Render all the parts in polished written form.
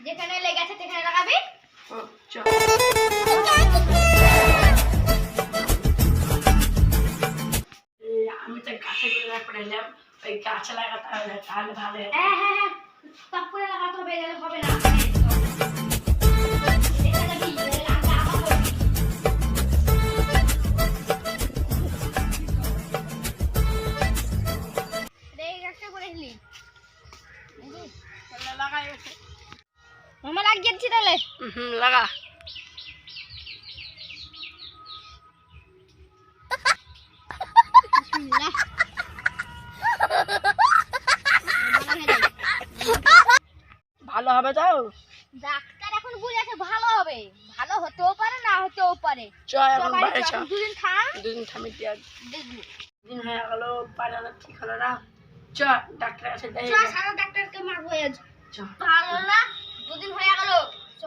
যেখানে লেগেছে সেখানে লাগাবি। আমি তো গাছে করে পড়েলাম, ওই গাছে লাগাতে হবে তাহলে ভালো। হ্যাঁ হ্যাঁ হ্যাঁ, টপ করে লাগাতে হবে, গেলে হবে না। মামা লাগিয়েছি তাহলে। লাগা। ভালো হবে তাও? ডাক্তার এখন বলেছে ভালো হবে, ভালো হতেও পারে না হতেও পারে। দুদিন থাম, দুদিন থামি দিয়া দেখবি। দিন হয়ে গেল, পারে না, ঠিক হলো না। চ ডাক্তার আছে, চ সারা ডাক্তারকে মারবো আজ। চ। ভালো না, দুদিন হয়ে গেল। চ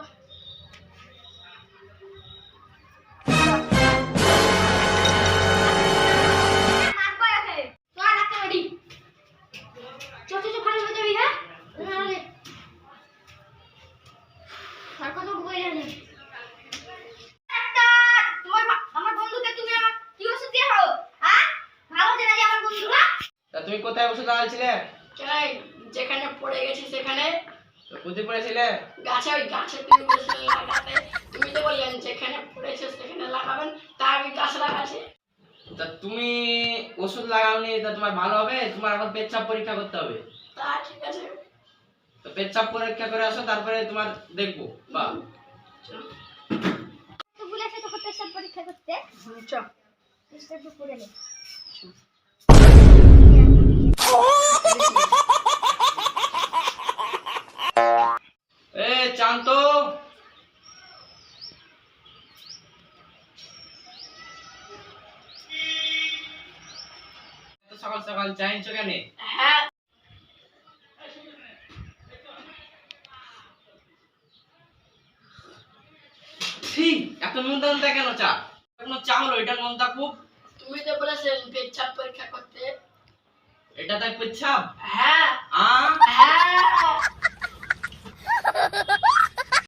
মারবো একে। চ ডাক্তার বাড়ি। চ চ চ, ভালো হয়ে যাবি। হ্যাঁ নাহলে আর কত বই জানি। ডাক্তার, তোমার আমার বন্ধুকে তুমি আমার কি ওষুধ দিয়েছো? হ্যাঁ, ভালো হচ্ছে নাকি আমার বন্ধুরা? তা তুমি কোথায় ওষুধ লাগাইছিলে? কেন যেখানে পড়ে গেছি সেখানে। তো কোথায় পড়েছিলে? গাছে, ওই গাছে তুমি বলেছিলে লাগাতে, তুমি তো বললেন যেখানে পড়েছে সেখানে লাগাবেন, তাই আমি গাছ লাগাচ্ছি। তা তুমি ওষুধ লাগাওনি, তা তোমার ভালো হবে? তোমার এখন পেচ্ছাপ পরীক্ষা করতে হবে। তা ঠিক আছে। তো পেচ্ছাপ পরীক্ষা করে আসো, তারপরে তোমার দেখবো। বা তো বলেছে তো পেশাব পরীক্ষা করতে। চ। পেশাব তো করে নে। এ চান্ত, সকাল সকাল চাইছো কেন? হ্যাঁ, ঠিক এত মনটা মনটা কেন চা? কোনো চা হলো, এটা মনটা খুব। তুমি তো বলেছেন পেচ্ছাপ পরীক্ষা করতে। এটা তাই পেচ্ছাপ? হ্যাঁ আ হ্যাঁ।